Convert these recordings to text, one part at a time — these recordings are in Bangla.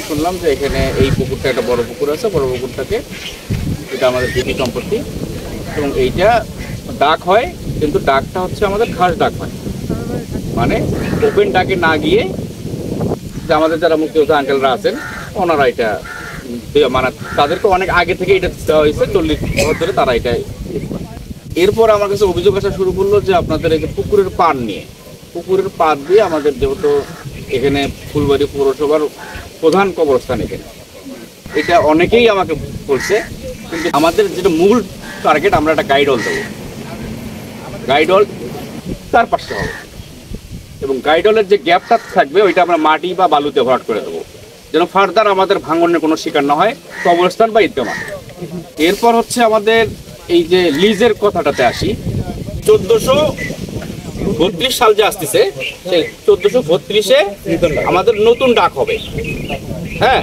শুনলাম যে এখানে এই পুকুরটা একটা বড় পুকুর আছে, বড় পুকুরটাকে এটা আমাদের দিদি সম্পত্তি, এবং এইটা ডাক হয়, কিন্তু ডাকটা হচ্ছে আমাদের ঘাস ডাক হয়, মানে ওপেন ডাকে না গিয়ে যে আমাদের যারা মুক্তিযোদ্ধা আঙ্কেলরা আছেন ওনারা এটা মানে তাদেরকে অনেক আগে থেকে এটা দেওয়া হয়েছে, 40 বছর ধরে তারা এটা। এরপর আমার কাছে অভিযোগ আসা শুরু করলো যে আপনাদের এই যে পুকুরের পাড় নিয়ে, পুকুরের পাড় দিয়ে আমাদের যেহেতু এখানে ফুলবাড়ি পৌরসভার প্রধান কবরস্থান এখানে, এটা অনেকেই আমাকে বলছে, কিন্তু আমাদের যেটা মূল টার্গেট আমরা একটা গাইড হল দেবো, গাইড হল তার পাশে হবে, এবং গাইড হলের যে গ্যাপটা থাকবে ওইটা আমরা মাটি বা বালুতে ভরাট করে দেবো, যেন ফার্দার আমাদের ভাঙনের কোনো শিকার না হয় কবরস্থান বা ঈদগাহ। এরপর হচ্ছে আমাদের এই যে লিজের কথাটাতে আসি, 1432 সাল যে আসতেছে সেই 1432-এ আমাদের নতুন ডাক হবে। হ্যাঁ,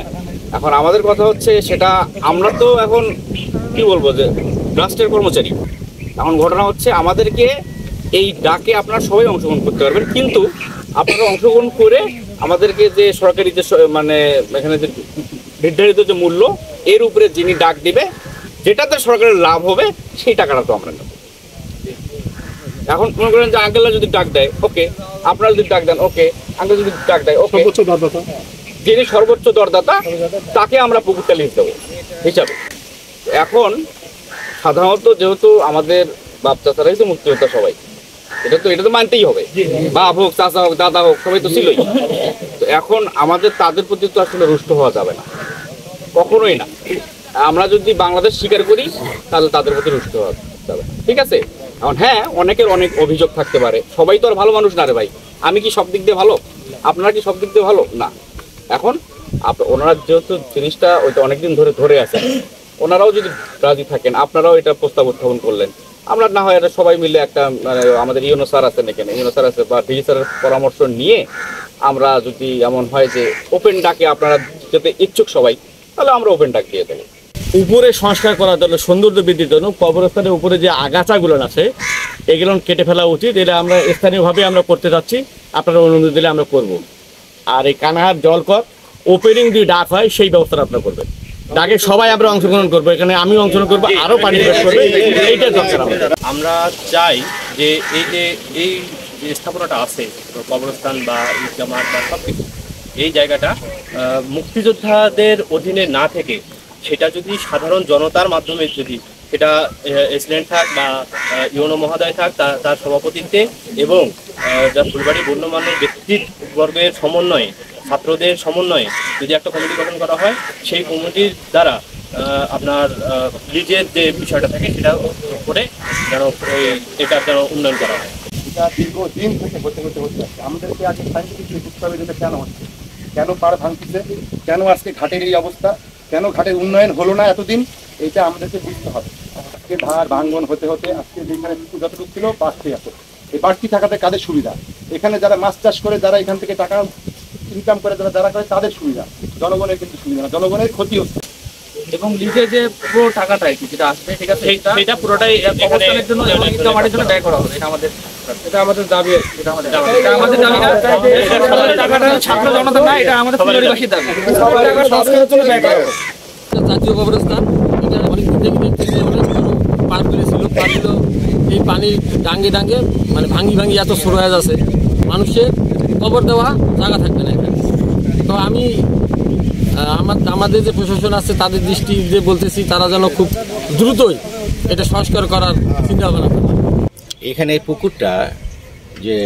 এখন আমাদের কথা হচ্ছে সেটা আমরা তো এখন কি বলবো যে রাষ্ট্রের কর্মচারী, এখন ঘটনা হচ্ছে আমাদেরকে এই ডাকে আপনারা সবাই অংশগ্রহণ করতে পারবেন, কিন্তু আপনারা অংশগ্রহণ করে আমাদেরকে যে সরকারি যে মানে এখানে যে নির্ধারিত যে মূল্য এর উপরে যিনি ডাক দিবে যেটাতে সরকারের লাভ হবে সেই টাকাটা তো আমরা নেব। এখন মনে করেন যে আঙ্কেলরা যদি ডাক দেয় ওকে, আপনারা যদি ডাক দেন ওকে, আঙ্কেল যদি ডাক দেয় ওকে, যিনি সর্বোচ্চ দরদাতা তাকে আমরা পুকুরটা লিজ দেবো হিসাবে। এখন সাধারণত যেহেতু আমাদের বাপ চাচারাই তো মুক্তিযোদ্ধা সবাই, এটা তো মানতেই হবে, বাপ হোক চাচা হোক দাদা হোক সবাই তো ছিলই। তো এখন আমাদের তাদের প্রতি তো আসলে রুষ্ট হওয়া যাবে না, কখনোই না। আমরা যদি বাংলাদেশ স্বীকার করি তাহলে তাদের প্রতি রুষ্ট হওয়া যাবে, ঠিক আছে? এখন হ্যাঁ, অনেকের অনেক অভিযোগ থাকতে পারে, সবাই তো আর ভালো মানুষ না রে ভাই। আমি কি সব দিক দিয়ে ভালো? আপনারা কি সব দিক দিয়ে ভালো না? এখন ওনারা যেহেতু জিনিসটা ওইটা অনেকদিন ধরে আছে, ওনারাও যদি রাজি থাকেন, আপনারাও এটা প্রস্তাব উত্থাপন করলেন, আমরা না হয় এটা সবাই মিলে একটা মানে আমাদের ইউনো স্যার আছেন এখানে, ইউনো স্যার আছে বা ডিজি স্যারের পরামর্শ নিয়ে আমরা যদি এমন হয় যে ওপেন ডাকে আপনারা যাতে ইচ্ছুক সবাই, তাহলে আমরা ওপেন ডাক দিয়ে দেবো। উপরে সংস্কার করার জন্য, সৌন্দর্য বৃদ্ধির জন্য কবরস্থানের উপরে যে আগাছাগুলো আছে এগুলো কেটে ফেলা উচিত। এটা আমরা স্থানীয়ভাবে আমরা করতে যাচ্ছি, আপনারা অনুমতি দিলে আমরা করব। আর এই কানাহার জলকর ওপেনিং যদি ডাক হয় সেই ব্যবস্থাটা আপনারা করবেন, ডাকে সবাই আমরা অংশগ্রহণ করবো, এখানে আমি অংশগ্রহণ করবো, আরও পানি প্রবেশ করবে, এইটা দরকার আমাদের। আমরা চাই যে এই যে স্থাপনাটা আছে কবরস্থান বা ঈদগাহ মাঠ বা সব কিছু, এই জায়গাটা মুক্তিযোদ্ধাদের অধীনে না থেকে সেটা যদি সাধারণ জনতার মাধ্যমে যদি সেটা এসিডেন্ট থাক বা ইউনো মহোদয় থাক তার সভাপতিত্বে এবং যা ফুলবাড়ি গণ্যমান্য ব্যক্তিবর্গের সমন্বয়ে, ছাত্রদের সমন্বয়ে যদি একটা কমিটি গঠন করা হয়, সেই কমিটির দ্বারা আপনার লিজের যে বিষয়টা থাকে সেটা করে যেন এটার যেন উন্নয়ন করা হয়। এটা দীর্ঘদিন থেকে হতে আসছে। আমাদেরকে আগে সাইন্টিফিকলি বুঝতে হবে যেটা কেন হচ্ছে, কেন পাড় ভাঙতেছে, কেন আজকে ঘাটের এই অবস্থা, কেন ঘাটের উন্নয়ন হলো না এতদিন, এইটা আমাদেরকে বুঝতে হবে। আজকে ধার ভাঙ্গন হতে আজকে যেখানে যতটুকু ছিল বাড়তি আছে, এই বাড়তি থাকাতে কাদের সুবিধা? এখানে যারা মাছ চাষ করে, যারা এখান থেকে টাকা ইনকাম করে, যারা করে তাদের সুবিধা, জনগণের কিন্তু সুবিধা না, জনগণের ক্ষতি হচ্ছে। এবং লিজে যে পুরো টাকাটা যেটা আসবে, ঠিক আছে, সেটা পুরোটাই কবরস্থানের জন্য এবং ঈদগাহ জন্য ব্যয় করা হবে। এটা আমাদের দাবি, এটা আমাদের দাবি না, টাকাটা ছাত্র জনতা না, এটা আমাদের পরিবারবাসীর দাবি। সংস্কারের জন্য ব্যয় করা হবে। জাতীয় কবরস্থান এটা অনেক পার করেছিল, পানিগুলো এই পানি ডাঙ্গে মানে ভাঙি এত সরু হয়ে যাচ্ছে, মানুষের কবর দেওয়া জায়গা থাকবে না এখানে। তো আমি আমাদের যে প্রশাসন আছে তাদের দৃষ্টি যে বলতেছি, তারা যেন খুব দ্রুতই এটা সংস্কার করার চিন্তা ভাবনা করে। এখানে এই পুকুরটা যে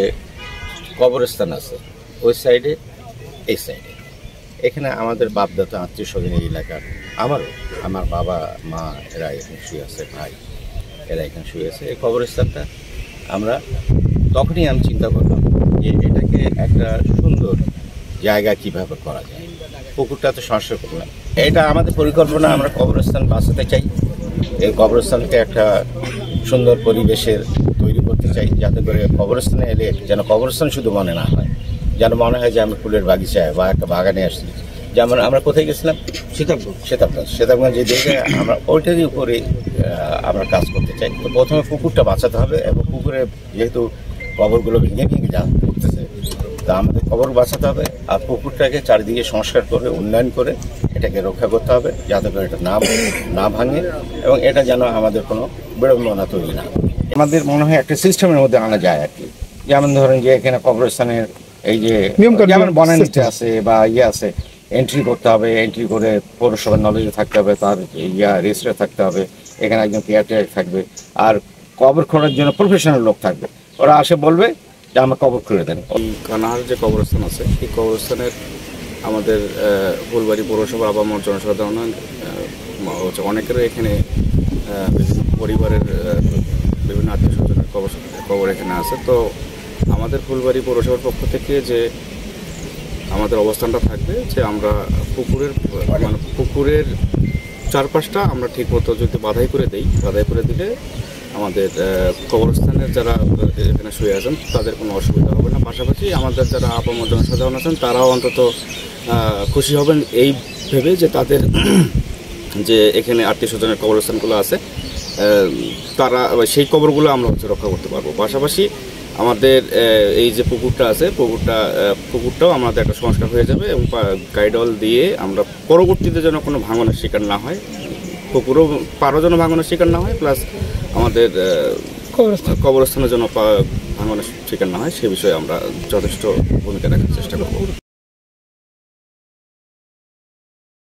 কবরস্থান আছে ওই সাইডে, এই সাইডে এখানে আমাদের বাপদাতা আত্মীয় স্বজন এই এলাকার, আমার বাবা মা এরা এখানে শুয়ে আছে, ভাই এরা এখানে শুয়ে আছে। এই কবরস্থানটা আমরা তখনই আমি চিন্তা করলাম যে এটাকে একটা সুন্দর জায়গা কিভাবে করা যায়, পুকুরটা তো সংস্কার করলাম। এটা আমাদের পরিকল্পনা, আমরা কবরস্থান বাঁচাতে চাই, এই কবরস্থানকে একটা সুন্দর পরিবেশের তৈরি করতে চাই, যাতে করে কবরস্থানে এলে যেন কবরস্থান শুধু মনে না হয়, যেন মনে হয় যে আমরা ফুলের বাগিচায় বা একটা বাগানে আসছি। যেমন আমরা কোথায় গেছিলাম, সীতাবগঞ্জ যে দেখে আমরা ওইটারই উপরে আমরা কাজ করতে চাই। তো প্রথমে পুকুরটা বাঁচাতে হবে, এবং পুকুরে যেহেতু কবরগুলো ভেঙে যা করতেছে তা আমাদের কবর বাঁচাতে হবে, আর পুকুরটাকে চারিদিকে সংস্কার করে উন্নয়ন করে এটাকে রক্ষা করতে হবে, যাতে করে এটা না ভাঙে এবং এটা যেন আমাদের কোনো বিড়ম্বনা তৈরি না। আমাদের মনে হয় একটা সিস্টেমের মধ্যে আনা যায় আর কি। যেমন ধরেন যে এখানে কবরস্থানের এই যে যেমন বনানীতে আছে বা আছে, এন্ট্রি করতে হবে, এন্ট্রি করে পৌরসভার নলেজে থাকতে হবে, তার রেজিস্টার থাকতে হবে, এখানে একজন কেয়ারটেকার থাকবে, আর কবর খোঁড়ার জন্য প্রফেশনাল লোক থাকবে, ওরা আসে বলবে যে আমার কবর খুঁড়ে দেন। কানাহার যে কবরস্থান আছে, এই কবরস্থানের আমাদের ফুলবাড়ি পৌরসভা আপামর জনসাধারণ হচ্ছে অনেকেরও এখানে বিভিন্ন পরিবারের বিভিন্ন আত্মীয় স্বজনের কবর এখানে আছে। তো আমাদের ফুলবাড়ি পৌরসভার পক্ষ থেকে যে আমাদের অবস্থানটা থাকবে যে আমরা পুকুরের চারপাশটা আমরা ঠিকমতো যদি বাধাই করে দিলে আমাদের কবরস্থানের যারা এখানে শুয়ে আছেন তাদের কোনো অসুবিধা হবে না। পাশাপাশি আমাদের যারা আপামর জনসাধারণ আছেন তারাও অন্তত খুশি হবেন এই ভেবে যে তাদের যে এখানে আত্মীয় স্বজনের কবরস্থানগুলো আছে তারা সেই কবরগুলো আমরা রক্ষা করতে পারবো। পাশাপাশি আমাদের এই যে পুকুরটা আছে, পুকুরটাও আমাদের একটা সংস্কার হয়ে যাবে এবং গাইডল দিয়ে আমরা পরবর্তীতে যেন কোনো ভাঙনের শিকার না হয়, পুকুরও পারও যেন ভাঙনের শিকার না হয়, প্লাস আমাদের কবরস্থানের জন্য ভাঙনের শিকার না হয়, সে বিষয়ে আমরা যথেষ্ট ভূমিকা রাখার চেষ্টা করব।